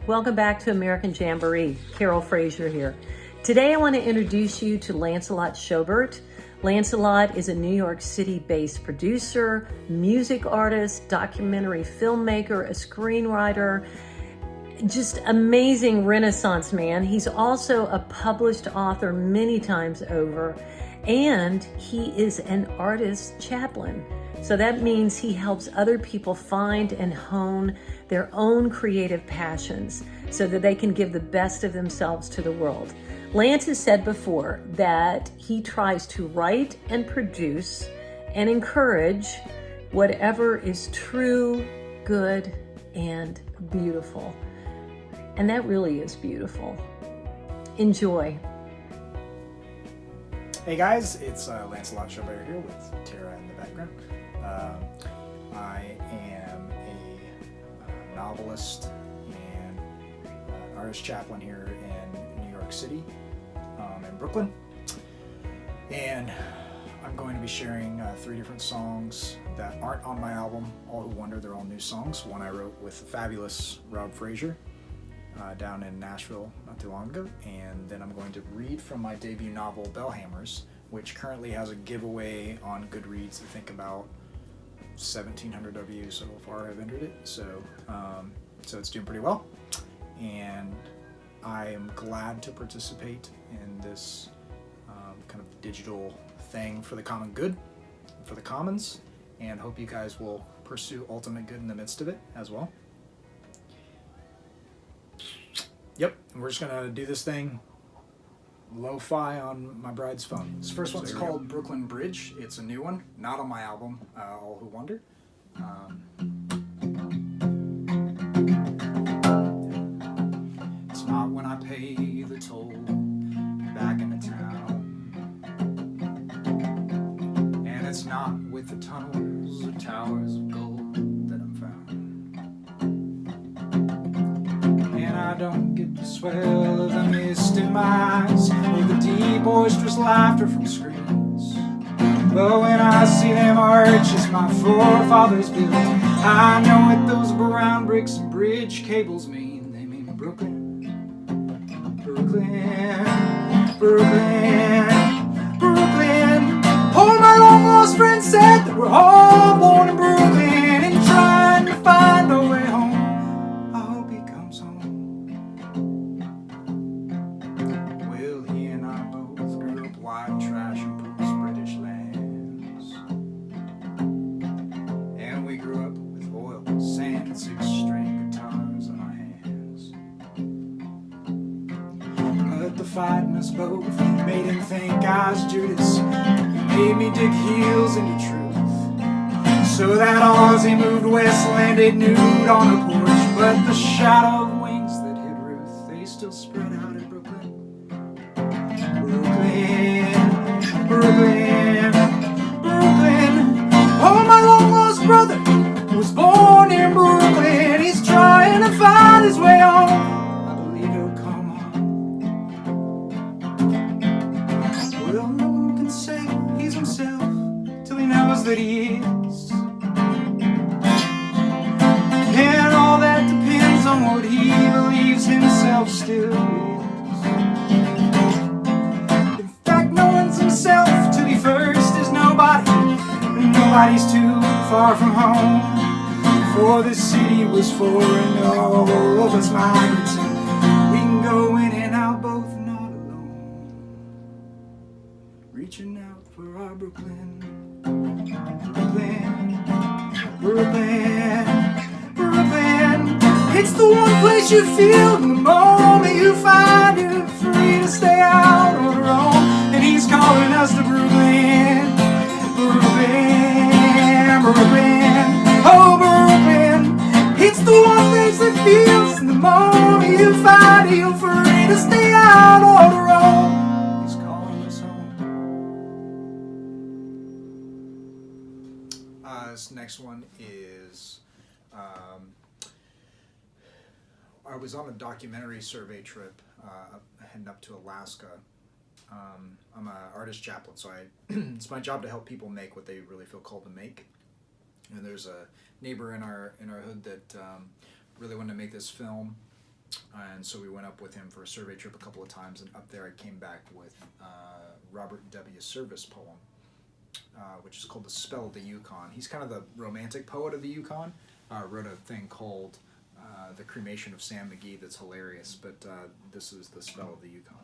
Welcome back to American Jamboree. Carol Fraser here. Today I want to introduce you to Lancelot Schaubert. Lancelot is a New York City-based producer, music artist, documentary filmmaker, a screenwriter, just amazing Renaissance man. He's also a published author many times over, and he is an artist chaplain. So that means he helps other people find and hone their own creative passions so that they can give the best of themselves to the world. Lance has said before that he tries to write and produce and encourage whatever is true, good, and beautiful. And that really is beautiful. Enjoy. Hey guys, it's Lancelot Schaubert here with Tara in the background. I am a novelist and artist chaplain here in New York City, in Brooklyn. And I'm going to be sharing 3 different songs that aren't on my album, All Who Wonder. They're all new songs. One I wrote with the fabulous Rob Fraser down in Nashville not too long ago. And then I'm going to read from my debut novel, Bellhammers, which currently has a giveaway on Goodreads. I think about 1,700 of you so far have entered it, so it's doing pretty well, and I am glad to participate in this kind of digital thing for the common good, for the commons, and hope you guys will pursue ultimate good in the midst of it as well. Yep, and we're just gonna do this thing lo-fi on my bride's phone. This first one's called Brooklyn Bridge. It's a new one, not on my album, All Who Wonder. It's not when I pay the toll back in the town, and it's not with the tunnels or towers of gold that I'm found, and I don't get the swell of the mist in my eyes or the deep boisterous laughter from screens. But when I see them arches my forefathers built, I know what those brown bricks and bridge cables mean. They mean Brooklyn, Brooklyn, Brooklyn, Brooklyn. Oh, my long lost friend said that we're all born in Brooklyn and trying to find our way home. I hope he comes home. Well, he and I both grew up white trash and British lands, and we grew up with oil, sand, and 6-string guitars on our hands. But the fight in us both made him think I was Judas. He made me dig heels into truth, so that Aussie moved west, landed nude on a porch. But the shadow of wings that hid Ruth, they still spread out in Brooklyn. Brooklyn, Brooklyn, Brooklyn. Oh, my long lost brother was born in Brooklyn. He's trying to find his way home. I believe he'll come home. Well, no one can say he's himself till he knows that he is. And all that depends on what he believes himself still is. In fact, no one's himself till he first is nobody. Nobody's too far from home, for this city was for and all of us migrants, and we can go in and out both not alone, reaching out for our Brooklyn, Brooklyn, Brooklyn, Brooklyn. It's the one place you feel the moment you find you're free to stay out on your own, and he's calling us to Brooklyn, Brooklyn, Brooklyn, oh Brooklyn. It's the one place that feels the moment you find you're free to stay out on your own. He's calling us home. This next one is I was on a documentary survey trip heading up to Alaska. I'm an artist chaplain, so it's my job to help people make what they really feel called to make. And there's a neighbor in our hood that really wanted to make this film And so we went up with him for a survey trip a couple of times, and up there I came back with Robert W. Service poem, which is called The Spell of the Yukon. He's kind of the romantic poet of the Yukon. Wrote a thing called The Cremation of Sam McGee that's hilarious, but this is The Spell of the Yukon.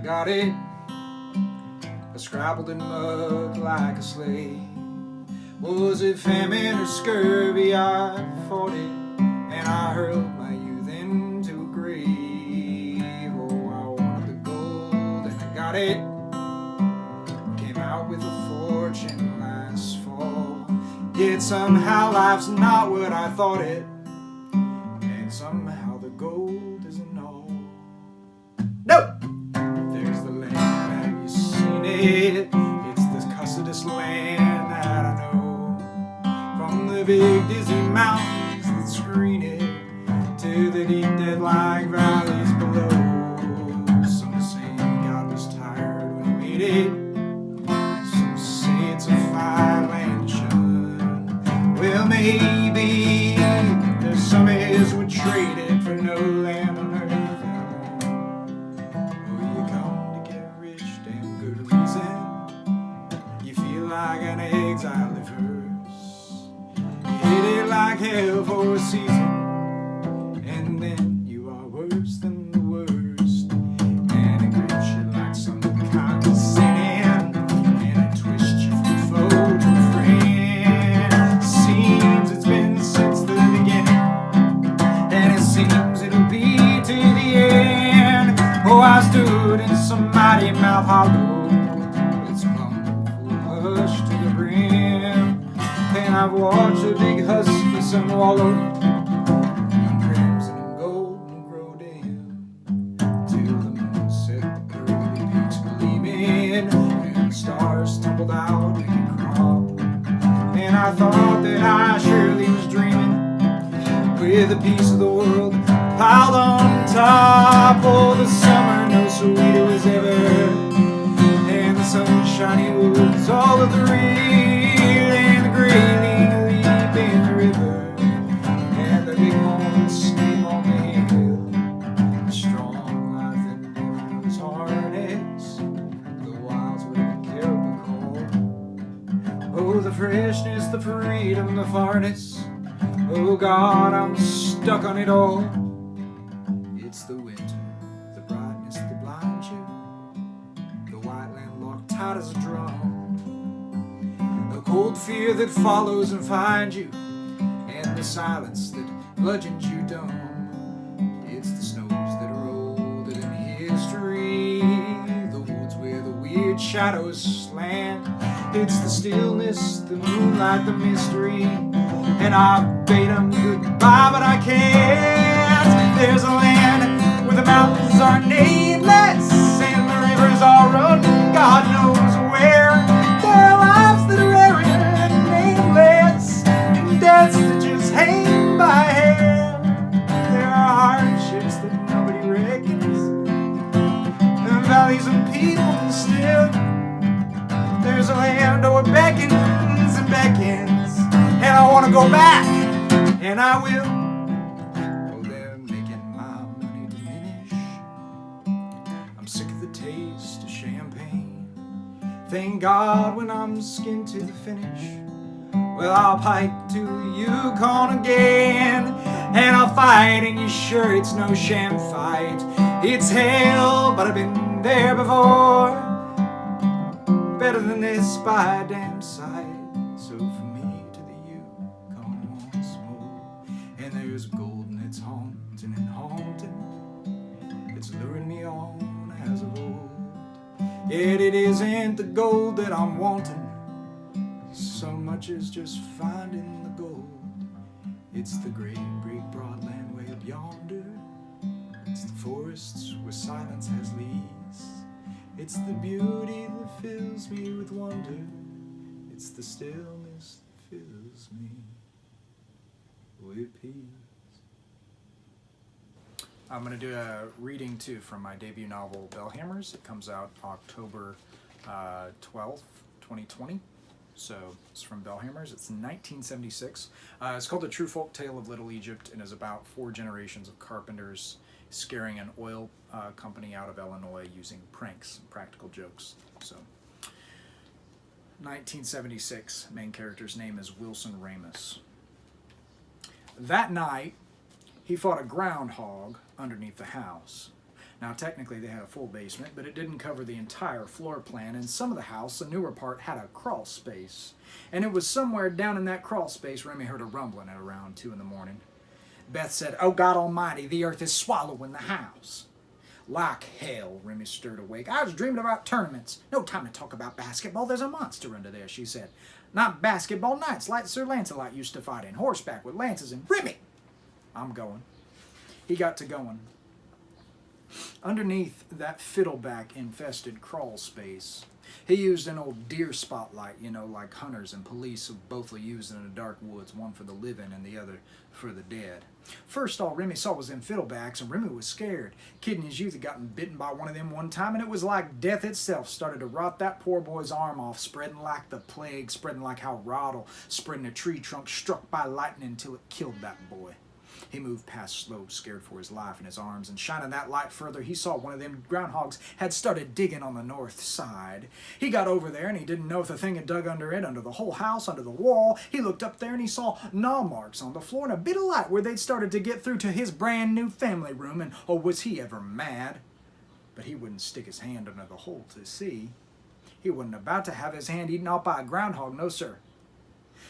Got it. I scrabbled in mud like a slave. Was it famine or scurvy? I fought it, and I hurled my youth into a grave. Oh, I wanted the gold, and I got it. Came out with a fortune last fall. Yet somehow life's not what I thought it, and somehow the gold isn't all. No! It's this cussedest land that I know, from the big dizzy mountains that screen it to the deep dead-like valleys below. Some say God was tired when he made it, some say it's a five-land shun. Well, maybe there's some is would trade it for no land on earth. Like an exile at first, you hit it like hell for a season, and then you are worse than the worst, and it grips you like some kind of sin, and it twists you from foe to friend. Seems it's been since the beginning, and it seems it'll be to the end. Oh, I stood in some mighty mouth hollow, to the brim, and I've watched a big husky sun wallow in crimson and gold and grow dim, till the moon set the pearly peaks gleaming, and the stars tumbled out like a crop. And I thought that I surely was dreaming, with a piece of the world piled on top. Oh, the summer no sweeter was ever, and the sunshiny woods, all of the reed, and the grayling leap in the river, and the big horn sleep on the hill. The strong life that never knows harness, the wilds with the caribou call. Oh, the freshness, the freedom, the farness. Oh God, I'm stuck on it all. It's the winter, the brightness that blinds you, the white land locked tight as a drum, the cold fear that follows and finds you, and the silence that bludgeons you dumb. It's the snows that are older than history, the woods where the weird shadows slant. It's the stillness, the moonlight, the mystery, and I bade them goodbye, but I can't. There's a land where the mountains are nameless, and the rivers are running God knows where. There are lives that are arid and nameless, and deaths that just hang by hair. There are hardships that nobody reckons, and valleys of people still. There's a land where it beckons and beckons, and I want to go back, and I will. Oh, they're making my money diminish. I'm sick of the taste of champagne. Thank God when I'm skinned to the finish, well, I'll pike to the Yukon again, and I'll fight, and you're sure it's no sham fight. It's hell, but I've been there before. Better than this by a damn sight. So for me to the Yukon once more, and there's gold and it's haunting and haunting. It's luring me on as of old. Yet it isn't the gold that I'm wanting so much as just finding the gold. It's the great big broad land way up yonder. It's the forests where silence has leaves. It's the beauty that fills me with wonder. It's the stillness that fills me with peace. I'm going to do a reading too from my debut novel, Bellhammers. It comes out October 12th, 2020. So it's from Bellhammers. It's 1976. It's called The True Folk Tale of Little Egypt and is about 4 generations of carpenters scaring an oil company out of Illinois using pranks and practical jokes. So 1976. Main character's name is Wilson Ramus. That night, he fought a groundhog underneath the house. Now, technically, they had a full basement, but it didn't cover the entire floor plan, and some of the house, the newer part, had a crawl space. And it was somewhere down in that crawl space Remy heard a rumbling at around 2 in the morning. Beth said, "Oh, God Almighty, the earth is swallowing the house." Like hell, Remy stirred awake. "I was dreaming about tournaments. No time to talk about basketball. There's a monster under there," she said. "Not basketball nights like Sir Lancelot used to fight in, horseback with lances and..." "Remy!" "I'm going." He got to going. Underneath that fiddleback-infested crawl space, he used an old deer spotlight, like hunters and police have both used in the dark woods, one for the living and the other for the dead. First all Remy saw was them fiddlebacks, and Remy was scared. Kid in his youth had gotten bitten by one of them one time, and it was like death itself started to rot that poor boy's arm off, spreading like the plague, spreading like how rot'll spread in a tree trunk struck by lightning until it killed that boy. He moved past Slope, scared for his life in his arms, and shining that light further, he saw one of them groundhogs had started digging on the north side. He got over there, and he didn't know if the thing had dug under it, under the whole house, under the wall. He looked up there, and he saw gnaw marks on the floor and a bit of light where they'd started to get through to his brand new family room, and oh, was he ever mad. But he wouldn't stick his hand under the hole to see. He wasn't about to have his hand eaten off by a groundhog, no sir.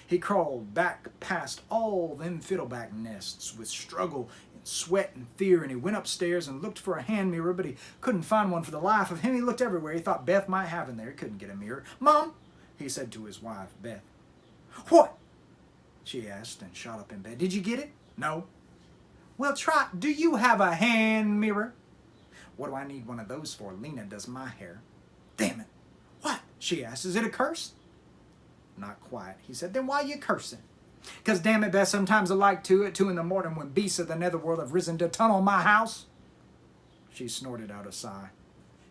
He crawled back past all them fiddleback nests with struggle and sweat and fear, and he went upstairs and looked for a hand mirror, but he couldn't find one for the life of him. He looked everywhere. He thought Beth might have in there. He couldn't get a mirror. "Mom," he said to his wife, Beth. "What?" she asked and shot up in bed. "Did you get it?" "No." "Well, try. Do you have a hand mirror?" "What do I need one of those for? Lena does my hair." "Damn it." "What?" she asked. "Is it a curse?" "Not quite," he said. "Then why are you cursing?" "'Cause damn it, Beth, sometimes I like to at 2 in the morning when beasts of the netherworld have risen to tunnel my house." She snorted out a sigh.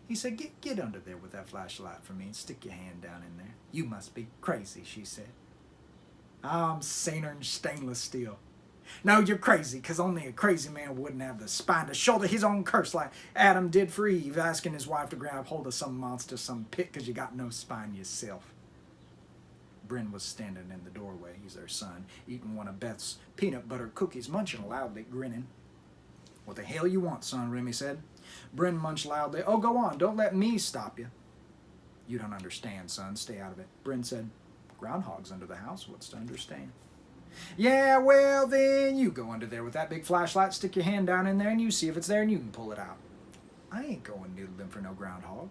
He said, Get under there with that flashlight for me and stick your hand down in there." "You must be crazy," she said. "I'm saner than stainless steel." "No, you're crazy, 'cause only a crazy man wouldn't have the spine to shoulder his own curse like Adam did for Eve, asking his wife to grab hold of some monster, some pit, 'cause you got no spine yourself." Bryn was standing in the doorway. He's their son, eating one of Beth's peanut butter cookies, munching loudly, grinning. "What the hell you want, son?" Remy said. Bryn munched loudly. "Oh, go on. Don't let me stop you." "You don't understand, son. Stay out of it." Bryn said. "Groundhogs under the house. What's to understand?" "Yeah, well, then you go under there with that big flashlight, stick your hand down in there, and you see if it's there, and you can pull it out." "I ain't going noodling for no groundhog."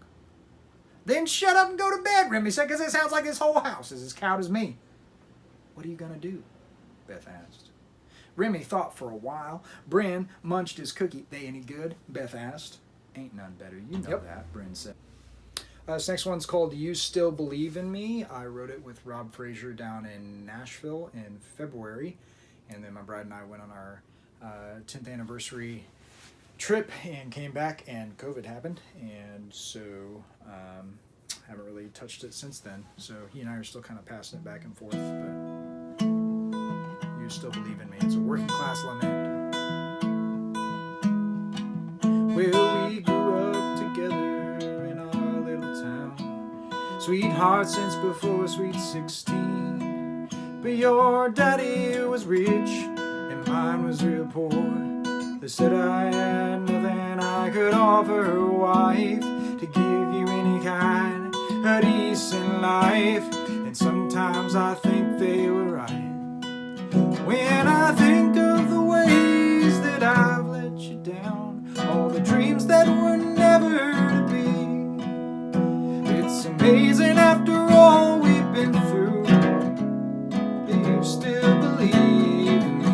"Then shut up and go to bed," Remy said, "'cause it sounds like this whole house is as cowed as me." "What are you going to do?" Beth asked. Remy thought for a while. Bryn munched his cookie. "They any good?" Beth asked. "Ain't none better. You know that," Bryn said. This next one's called You Still Believe in Me. I wrote it with Rob Frazier down in Nashville in February. And then my bride and I went on our 10th anniversary trip and came back, and COVID happened, and so haven't really touched it since then. So he and I are still kind of passing it back and forth, but You Still Believe in Me. It's a working class lament. Well, we grew up together in our little town, sweetheart since before sweet 16. But your daddy was rich and mine was real poor. They said I had nothing I could offer a wife to give you any kind of decent life. And sometimes I think they were right. When I think of the ways that I've let you down, all the dreams that were never to be, it's amazing after all we've been through, that you still believe in me.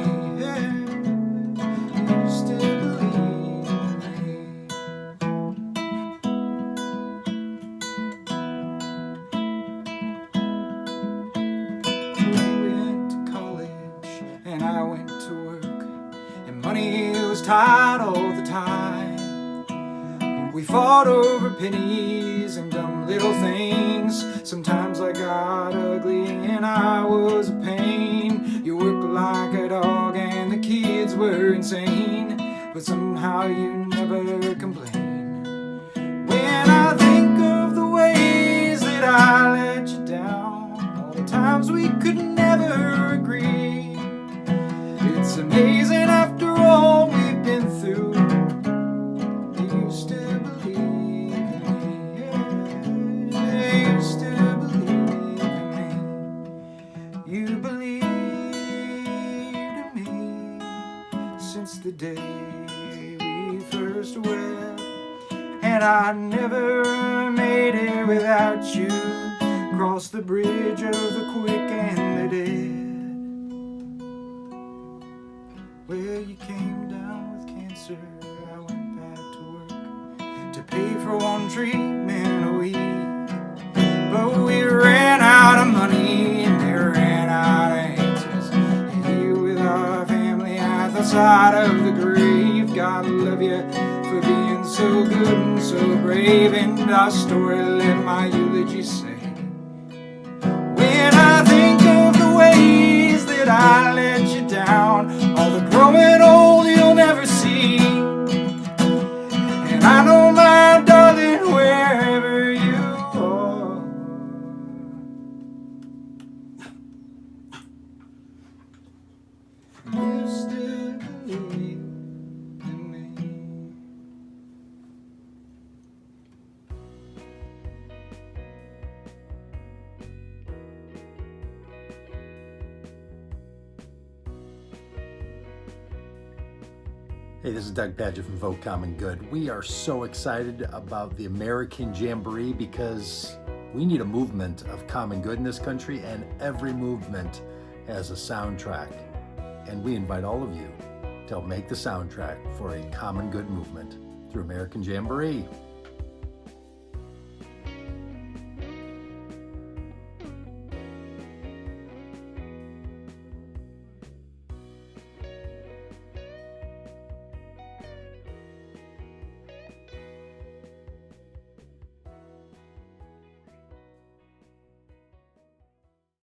Tight all the time. We fought over pennies and dumb little things. Sometimes I got ugly and I was a pain. You worked like a dog and the kids were insane, but somehow you never complain. When I think of the ways that I let you down, all the times we could never agree, it's amazing after all we've been through, you still believe in me. You still believe in me. You believed in me since the day we first wed. And I never made it without you. Crossed the bridge of the quick and the dead, where you came down with cancer. I went back to work to pay for one treatment a week, but we ran out of money and they ran out of answers. And here with our family at the side of the grave, God love you for being so good and so brave. And our story, let my eulogy say. When I think of the ways that I let you down, all the growing old you'll never see, and I know, my darling, wherever you are, you still believe in me. Hey, this is Doug Padgett from Vote Common Good. We are so excited about the American Jamboree because we need a movement of common good in this country, and every movement has a soundtrack. And we invite all of you to help make the soundtrack for a common good movement through American Jamboree.